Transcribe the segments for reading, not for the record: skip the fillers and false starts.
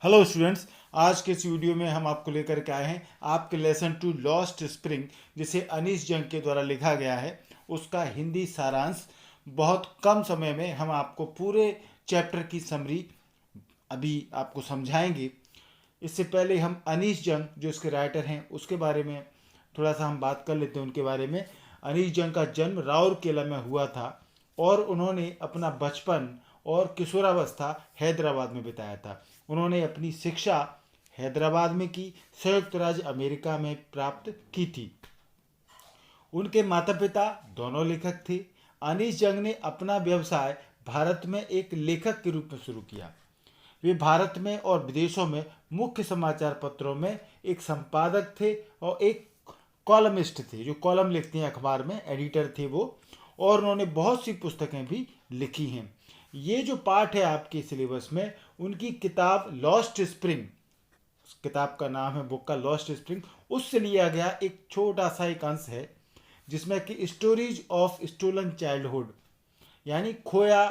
Hello students, आज के इस वीडियो में हम आपको लेकर के आए हैं आपके लेसन टू लॉस्ट स्प्रिंग, जिसे अनीस जंग के द्वारा लिखा गया है, उसका हिंदी सारांश। बहुत कम समय में हम आपको पूरे चैप्टर की समरी अभी आपको समझाएंगे। इससे पहले हम अनीस जंग, जो इसके राइटर हैं, उसके बारे में थोड़ा सा हम बात कर लेते हैं उनके बारे में। अनीस जंग का जन्म राउरकेला में हुआ था और उन्होंने अपना बचपन और किशोरावस्था हैदराबाद में बिताया था। उन्होंने अपनी शिक्षा हैदराबाद में की, संयुक्त राज्य अमेरिका में प्राप्त की थी। उनके माता पिता दोनों लेखक थे। अनीस जंग ने अपना व्यवसाय भारत में एक लेखक के रूप में शुरू किया। वे भारत में और विदेशों में मुख्य समाचार पत्रों में एक संपादक थे और एक कॉलमिस्ट थे, जो कॉलम लिखते हैं अखबार में, एडिटर थे वो। और उन्होंने बहुत सी पुस्तकें भी लिखी हैं। ये जो पार्ट है आपके सिलेबस में, उनकी किताब लॉस्ट स्प्रिंग, किताब का नाम है बुक का लॉस्ट स्प्रिंग, उससे लिया गया एक छोटा सा एक अंश है, जिसमें कि स्टोरीज ऑफ स्टोलन चाइल्डहुड, यानी खोया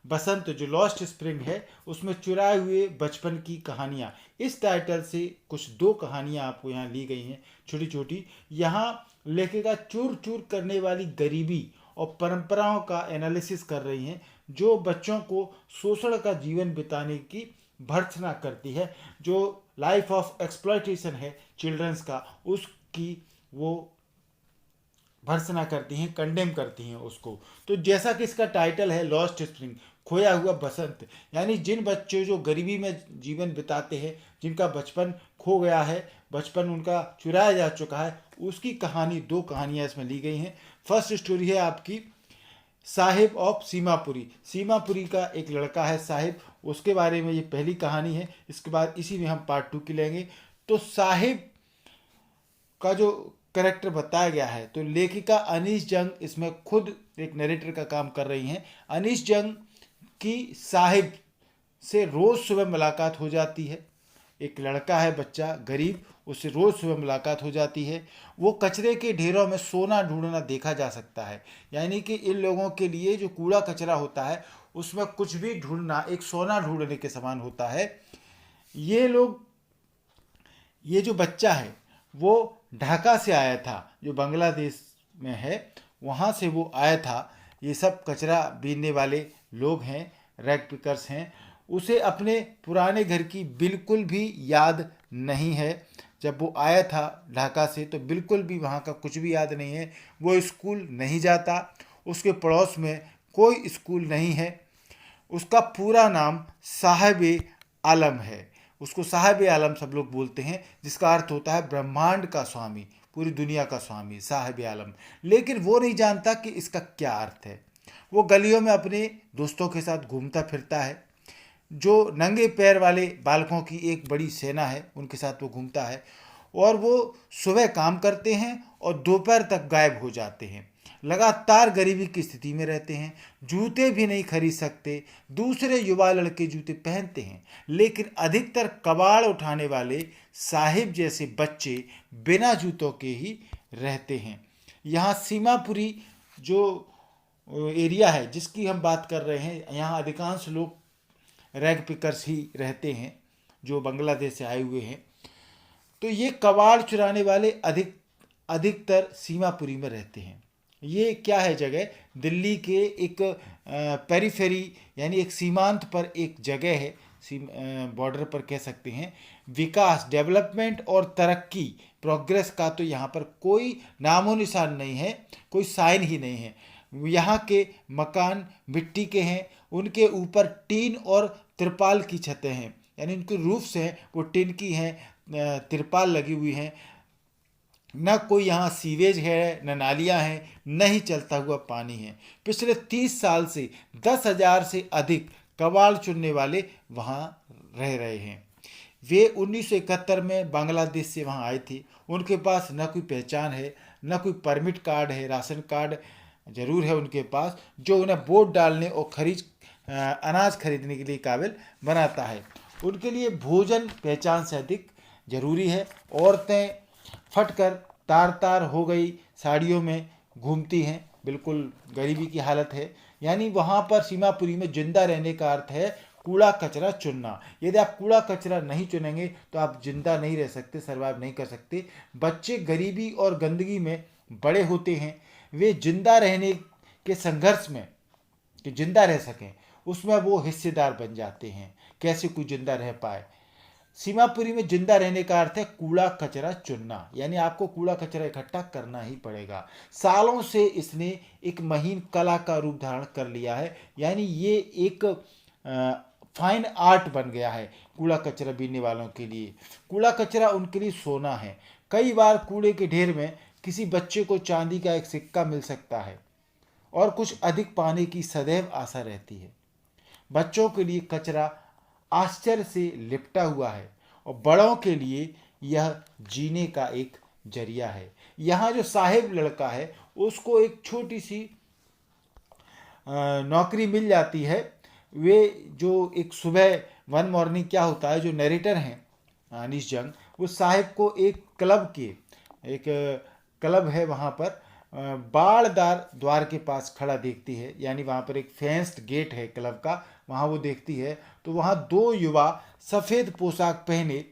बसंत, जो लॉस्ट स्प्रिंग है, उसमें चुराए हुए बचपन की कहानियाँ, इस टाइटल से कुछ 2 कहानियाँ आपको यहाँ ली गई हैं, छोटी छोटी। यहाँ लेखिका चूर चूर करने वाली गरीबी और परंपराओं का एनालिसिस कर रही हैं, जो बच्चों को शोषण का जीवन बिताने की भर्त्सना करती है। जो लाइफ ऑफ एक्सप्लॉयटेशन है चिल्ड्रंस का, उसकी वो भर्त्सना करती हैं, कंडेम करती हैं उसको। तो जैसा कि इसका टाइटल है लॉस्ट स्प्रिंग, खोया हुआ बसंत, यानी जिन बच्चों जो गरीबी में जीवन बिताते हैं, जिनका बचपन खो गया है, बचपन उनका चुराया जा चुका है, उसकी कहानी 2 कहानियाँ इसमें ली गई हैं। फर्स्ट स्टोरी है आपकी साहिब ऑफ सीमापुरी। सीमापुरी का एक लड़का है साहिब, उसके बारे में ये पहली कहानी है। इसके बाद इसी में हम पार्ट 2 की लेंगे। तो साहिब का जो करेक्टर बताया गया है, तो लेखिका अनीस जंग इसमें खुद एक नरेटर का काम कर रही हैं। अनीस जंग की साहिब से रोज़ सुबह मुलाकात हो जाती है। एक लड़का है, बच्चा गरीब, उससे रोज़ सुबह मुलाकात हो जाती है। वो कचरे के ढेरों में सोना ढूंढना देखा जा सकता है, यानी कि इन लोगों के लिए जो कूड़ा कचरा होता है, उसमें कुछ भी ढूंढना एक सोना ढूंढने के समान होता है। ये लोग, ये जो बच्चा है वो ढाका से आया था, जो बांग्लादेश में है, वहाँ से वो आया था। ये सब कचरा बीनने वाले लोग हैं, रैग पिकर्स हैं। उसे अपने पुराने घर की बिल्कुल भी याद नहीं है। जब वो आया था ढाका से, तो बिल्कुल भी वहाँ का कुछ भी याद नहीं है। वो स्कूल नहीं जाता, उसके पड़ोस में कोई स्कूल नहीं है। उसका पूरा नाम साहिब आलम है। उसको साहिब आलम सब लोग बोलते हैं, जिसका अर्थ होता है ब्रह्मांड का स्वामी, पूरी दुनिया का स्वामी, साहिब आलम। लेकिन वो नहीं जानता कि इसका क्या अर्थ है। वो गलियों में अपने दोस्तों के साथ घूमता फिरता है। जो नंगे पैर वाले बालकों की एक बड़ी सेना है, उनके साथ वो घूमता है। और वो सुबह काम करते हैं और दोपहर तक गायब हो जाते हैं। लगातार गरीबी की स्थिति में रहते हैं, जूते भी नहीं खरीद सकते। दूसरे युवा लड़के जूते पहनते हैं, लेकिन अधिकतर कबाड़ उठाने वाले साहिब जैसे बच्चे बिना जूतों के ही रहते हैं। यहाँ सीमापुरी जो एरिया है जिसकी हम बात कर रहे हैं, यहाँ अधिकांश लोग रैग पिकर्स ही रहते हैं, जो बांग्लादेश से आए हुए हैं। तो ये कबाड़ चुराने वाले अधिकतर सीमापुरी में रहते हैं। ये क्या है जगह? दिल्ली के एक पेरीफेरी, यानी एक सीमांत पर एक जगह है, बॉर्डर पर कह सकते हैं। विकास, डेवलपमेंट और तरक्की, प्रोग्रेस का तो यहाँ पर कोई नामो निशान नहीं है, कोई साइन ही नहीं है। यहाँ के मकान मिट्टी के हैं, उनके ऊपर टीन और तिरपाल की छतें हैं, यानी उनके रूफ्स हैं वो टिन की हैं, तिरपाल लगी हुई हैं। न कोई यहाँ सीवेज है, न नालियाँ हैं, न ही चलता हुआ पानी है। पिछले 30 साल से 10,000 से अधिक कबाड़ चुनने वाले वहाँ रह रहे हैं। वे 1971 में बांग्लादेश से वहाँ आए थे। उनके पास न कोई पहचान है, न कोई परमिट कार्ड है। राशन कार्ड जरूर है उनके पास, जो उन्हें वोट डालने और अनाज खरीदने के लिए काबिल बनाता है। उनके लिए भोजन पहचान से अधिक जरूरी है। औरतें फटकर तार तार हो गई साड़ियों में घूमती हैं, बिल्कुल गरीबी की हालत है। यानी वहाँ पर सीमापुरी में जिंदा रहने का अर्थ है कूड़ा कचरा चुनना। यदि आप कूड़ा कचरा नहीं चुनेंगे तो आप जिंदा नहीं रह सकते, सर्वाइव नहीं कर सकते। बच्चे गरीबी और गंदगी में बड़े होते हैं, वे जिंदा रहने के संघर्ष में, कि जिंदा रह सकें, उसमें वो हिस्सेदार बन जाते हैं। कैसे कोई जिंदा रह पाए? सीमापुरी में जिंदा रहने का अर्थ है कूड़ा कचरा चुनना, यानी आपको कूड़ा कचरा इकट्ठा करना ही पड़ेगा। सालों से इसने एक महीन कला का रूप धारण कर लिया है, यानी ये एक फाइन आर्ट बन गया है कूड़ा कचरा बीनने वालों के लिए। कूड़ा कचरा उनके लिए सोना है। कई बार कूड़े के ढेर में किसी बच्चे को चांदी का एक सिक्का मिल सकता है और कुछ अधिक पाने की सदैव आशा रहती है। बच्चों के लिए कचरा आश्चर्य से लिपटा हुआ है और बड़ों के लिए यह जीने का एक जरिया है। यहाँ जो साहिब लड़का है उसको एक छोटी सी नौकरी मिल जाती है। वे जो एक सुबह वन मॉर्निंग क्या होता है, जो नरेटर हैं अनीश जंग, वो साहिब को एक क्लब है वहाँ पर बाड़दार द्वार के पास खड़ा देखती है, यानी वहाँ पर एक फेंस्ड गेट है क्लब का, वहाँ वो देखती है तो वहाँ दो युवा सफ़ेद पोशाक पहने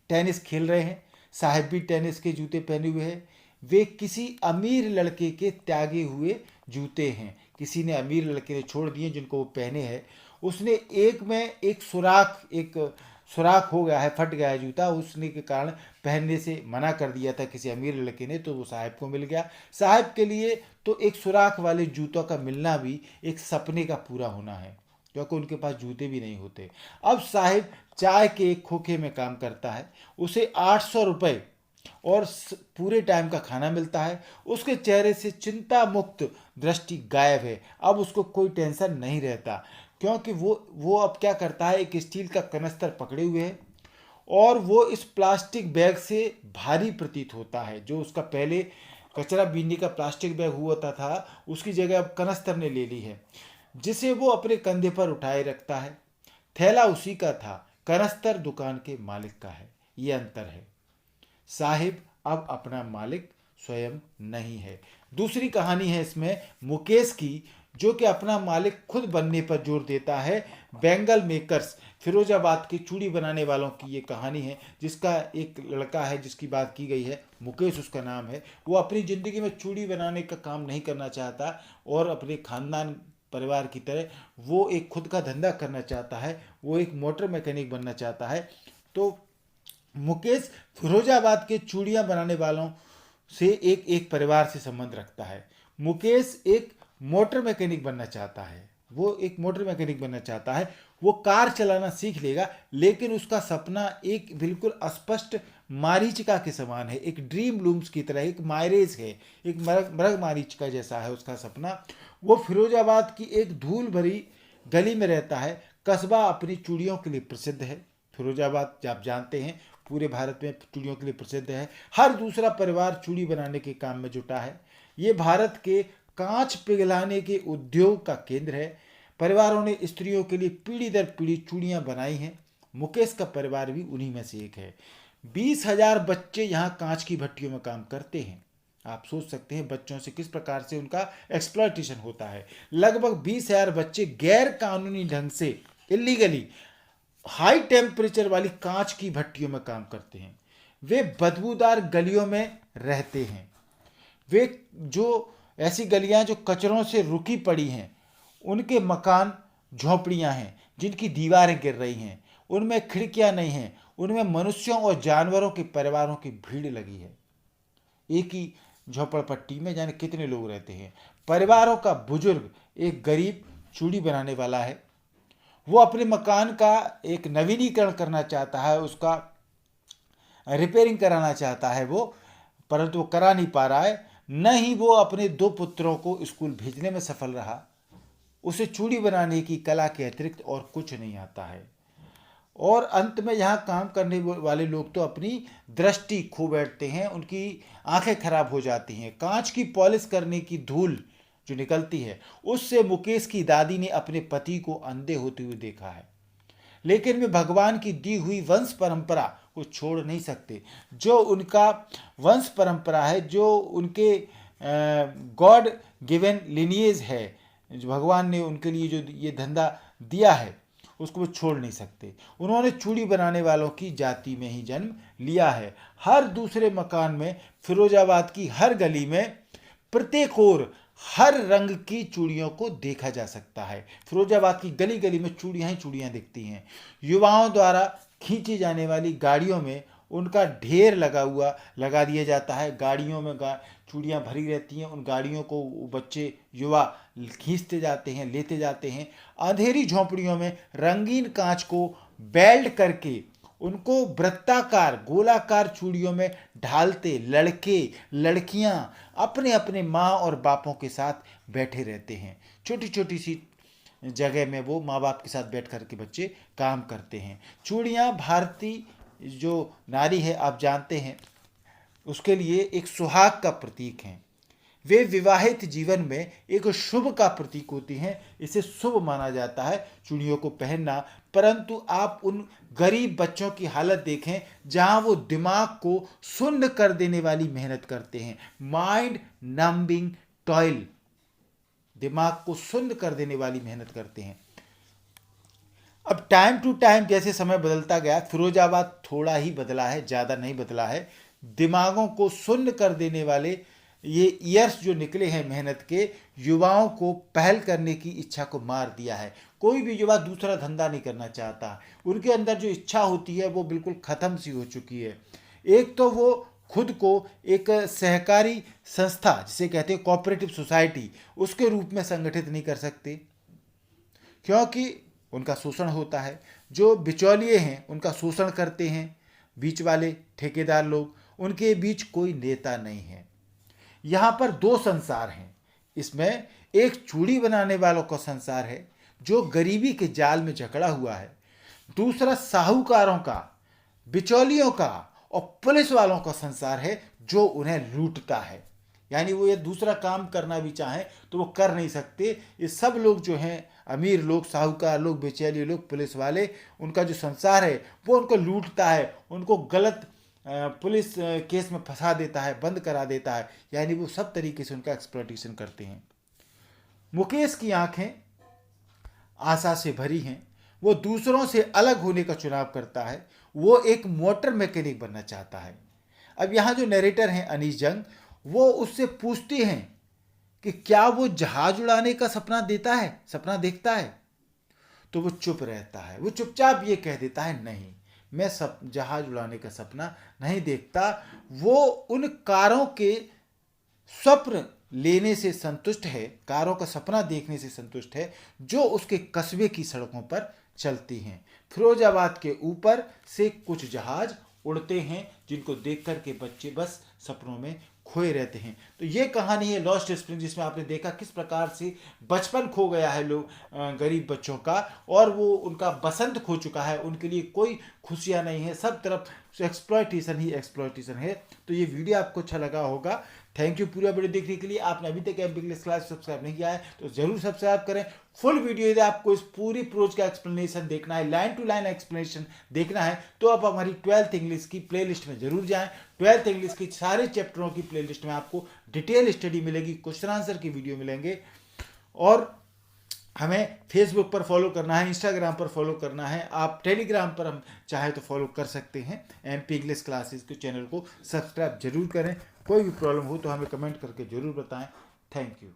टेनिस खेल रहे हैं। साहिब भी टेनिस के जूते पहने हुए हैं। वे किसी अमीर लड़के के त्यागे हुए जूते हैं, किसी ने अमीर लड़के ने छोड़ दिए जिनको वो पहने हैं। उसने एक में एक सुराख हो गया है, फट गया है जूता, उसने के कारण पहनने से मना कर दिया था किसी अमीर लड़के ने, तो वो साहिब को मिल गया। साहिब के लिए तो एक सुराख वाले जूतों का मिलना भी एक सपने का पूरा होना है, क्योंकि उनके पास जूते भी नहीं होते। अब साहिब चाय के एक खोखे में काम करता है, उसे 800 रुपये और पूरे टाइम का खाना मिलता है। उसके चेहरे से चिंता मुक्त दृष्टि गायब है। अब उसको कोई टेंशन नहीं रहता, क्योंकि वो अब क्या करता है, एक स्टील का कनस्तर पकड़े हुए है और वो इस प्लास्टिक बैग से भारी प्रतीत होता है। जो उसका पहले कचरा बीनने का प्लास्टिक बैग हुआ था, उसकी जगह अब कनस्तर ने ले ली है, जिसे वो अपने कंधे पर उठाए रखता है। थैला उसी का था, कनस्तर दुकान के मालिक का है। ये अंतर है। साहिब अब अपना मालिक स्वयं नहीं है। दूसरी कहानी है इसमें मुकेश की, जो कि अपना मालिक खुद बनने पर जोर देता है। बैंगल मेकर्स, फिरोजाबाद के चूड़ी बनाने वालों की ये कहानी है, जिसका एक लड़का है जिसकी बात की गई है, मुकेश उसका नाम है। वो अपनी ज़िंदगी में चूड़ी बनाने का काम नहीं करना चाहता और अपने खानदान परिवार की तरह वो एक खुद का धंधा करना चाहता है। वो एक मोटर मैकेनिक बनना चाहता है। तो मुकेश फिरोजाबाद के चूड़ियाँ बनाने वालों से एक परिवार से संबंध रखता है। मुकेश एक मोटर मैकेनिक बनना चाहता है। वो एक मोटर मैकेनिक बनना चाहता है। वो कार चलाना सीख लेगा, लेकिन उसका सपना एक बिल्कुल अस्पष्ट मारीचिका के समान है, एक ड्रीम लूम्स की तरह, एक मायरेज है, एक मरग मारीचिका जैसा है उसका सपना। वो फिरोजाबाद की एक धूल भरी गली में रहता है। कस्बा अपनी चूड़ियों के लिए प्रसिद्ध है। फिरोजाबाद आप जानते हैं पूरे भारत में चूड़ियों के लिए प्रसिद्ध है। हर दूसरा परिवार चूड़ी बनाने के काम में जुटा है। ये भारत के कांच पिघलाने के उद्योग का केंद्र है। परिवारों ने स्त्रियों के लिए पीढ़ी दर पीढ़ी चूड़ियाँ बनाई हैं। मुकेश का परिवार भी उन्हीं में से एक है। 20,000 बच्चे यहाँ कांच की भट्टियों में काम करते हैं। आप सोच सकते हैं बच्चों से किस प्रकार से उनका एक्सप्लॉयटेशन होता है। लगभग 20,000 बच्चे गैर कानूनी ढंग से इलीगली हाई टेम्परेचर वाली कांच की भट्टियों में काम करते हैं। वे बदबूदार गलियों में रहते हैं। वे जो ऐसी गलियां जो कचरों से रुकी पड़ी हैं, उनके मकान झोपड़ियां हैं जिनकी दीवारें गिर रही हैं, उनमें खिड़कियां नहीं हैं, उनमें मनुष्यों और जानवरों के परिवारों की भीड़ लगी है। एक ही झोपड़पट्टी में जाने कितने लोग रहते हैं। परिवारों का बुजुर्ग एक गरीब चूड़ी बनाने वाला है। वो अपने मकान का एक नवीनीकरण करना चाहता है, उसका रिपेयरिंग कराना चाहता है वो, परंतु वो करा नहीं पा रहा है। न ही वो अपने 2 पुत्रों को स्कूल भेजने में सफल रहा। उसे चूड़ी बनाने की कला के अतिरिक्त और कुछ नहीं आता है। और अंत में यहाँ काम करने वाले लोग तो अपनी दृष्टि खो बैठते हैं, उनकी आंखें खराब हो जाती हैं। कांच की पॉलिश करने की धूल जो निकलती है, उससे मुकेश की दादी ने अपने पति को अंधे होते हुए देखा है। लेकिन वे भगवान की दी हुई वंश परंपरा को छोड़ नहीं सकते। जो उनका वंश परंपरा है, जो उनके गॉड गिवन लिनिएज है, जो भगवान ने उनके लिए जो ये धंधा दिया है, उसको वो छोड़ नहीं सकते। उन्होंने चूड़ी बनाने वालों की जाति में ही जन्म लिया है। हर दूसरे मकान में, फिरोजाबाद की हर गली में, प्रत्येक ओर हर रंग की चूड़ियों को देखा जा सकता है। फिरोजाबाद की गली गली में चूड़ियाँ ही चूड़ियाँ दिखती हैं। युवाओं द्वारा खींची जाने वाली गाड़ियों में उनका ढेर लगा दिया जाता है। गाड़ियों में चूड़ियाँ भरी रहती हैं। उन गाड़ियों को बच्चे युवा खींचते जाते हैं, लेते जाते हैं। अंधेरी झोंपड़ियों में रंगीन कांच को बेल्ट करके उनको वृत्ताकार, गोलाकार चूड़ियों में ढालते लड़के लड़कियां अपने अपने माँ और बापों के साथ बैठे रहते हैं। छोटी छोटी सी जगह में वो माँ बाप के साथ बैठ कर के बच्चे काम करते हैं। चूड़ियाँ भारतीय जो नारी है, आप जानते हैं, उसके लिए एक सुहाग का प्रतीक हैं। वे विवाहित जीवन में एक शुभ का प्रतीक होती हैं। इसे शुभ माना जाता है चूड़ियों को पहनना। परंतु आप उन गरीब बच्चों की हालत देखें जहां वो दिमाग को सुन्न कर देने वाली मेहनत करते हैं। माइंड नंबिंग टॉयल, दिमाग को सुन्न कर देने वाली मेहनत करते हैं। अब टाइम टू टाइम जैसे समय बदलता गया, फिरोजाबाद थोड़ा ही बदला है, ज़्यादा नहीं बदला है। दिमागों को सुन्न कर देने वाले ये ईयर्स जो निकले हैं मेहनत के, युवाओं को पहल करने की इच्छा को मार दिया है। कोई भी युवा दूसरा धंधा नहीं करना चाहता। उनके अंदर जो इच्छा होती है वो बिल्कुल ख़त्म सी हो चुकी है। एक तो वो खुद को एक सहकारी संस्था, जिसे कहते हैं कोऑपरेटिव सोसाइटी, उसके रूप में संगठित नहीं कर सकते, क्योंकि उनका शोषण होता है। जो बिचौलिए हैं उनका शोषण करते हैं बीच वाले ठेकेदार लोग, उनके बीच कोई नेता नहीं है। यहाँ पर दो संसार हैं। इसमें एक चूड़ी बनाने वालों का संसार है जो गरीबी के जाल में जकड़ा हुआ है। दूसरा साहूकारों का, बिचौलियों का और पुलिस वालों का संसार है जो उन्हें लूटता है। यानी वो ये दूसरा काम करना भी चाहें तो वो कर नहीं सकते। ये सब लोग जो हैं, अमीर लोग, साहूकार लोग, बेचैली लोग, पुलिस वाले, उनका जो संसार है वो उनको लूटता है, उनको गलत पुलिस केस में फंसा देता है, बंद करा देता है। यानी वो सब तरीके से उनका एक्सप्लॉइटेशन करते हैं। मुकेश की आंखें आशा से भरी हैं। वो दूसरों से अलग होने का चुनाव करता है। वो एक मोटर मैकेनिक बनना चाहता है। अब यहाँ जो नरेटर हैं अनीश जंग, वो उससे पूछते हैं कि क्या वो जहाज उड़ाने का सपना देखता है। तो वो चुप रहता है। वो चुपचाप ये कह देता है, नहीं, मैं जहाज उड़ाने का सपना नहीं देखता। वो उन कारों के स्वप्न लेने से संतुष्ट है, कारों का सपना देखने से संतुष्ट है जो उसके कस्बे की सड़कों पर चलती हैं। फिरोजाबाद के ऊपर से कुछ जहाज उड़ते हैं जिनको देख कर के बच्चे बस सपनों में खोए रहते हैं। तो ये कहानी है लॉस्ट स्प्रिंग, जिसमें आपने देखा किस प्रकार से बचपन खो गया है लोग, गरीब बच्चों का, और वो उनका बसंत खो चुका है। उनके लिए कोई खुशियाँ नहीं है, सब तरफ एक्सप्लॉइटेशन ही एक्सप्लॉइटेशन है। तो ये वीडियो आपको अच्छा लगा होगा। थैंक यू पूरा वीडियो देखने के लिए। आपने अभी तक एमपी इंग्लिश क्लास सब्सक्राइब नहीं किया है तो जरूर सब्सक्राइब करें। फुल वीडियो यदि आपको इस पूरी प्रोज का एक्सप्लेनेशन देखना है, लाइन टू लाइन एक्सप्लेनेशन देखना है, तो आप हमारी 12th इंग्लिश की प्लेलिस्ट में जरूर जाएं। 12th इंग्लिश की सारे चैप्टरों की प्लेलिस्ट में आपको डिटेल स्टडी मिलेगी, क्वेश्चन आंसर की वीडियो मिलेंगे। और हमें फेसबुक पर फॉलो करना है, इंस्टाग्राम पर फॉलो करना है, आप टेलीग्राम पर हम चाहे तो फॉलो कर सकते हैं। एमपी इंग्लिश क्लासेस के चैनल को सब्सक्राइब जरूर करें। कोई भी प्रॉब्लम हो तो हमें कमेंट करके जरूर बताएं। Thank you.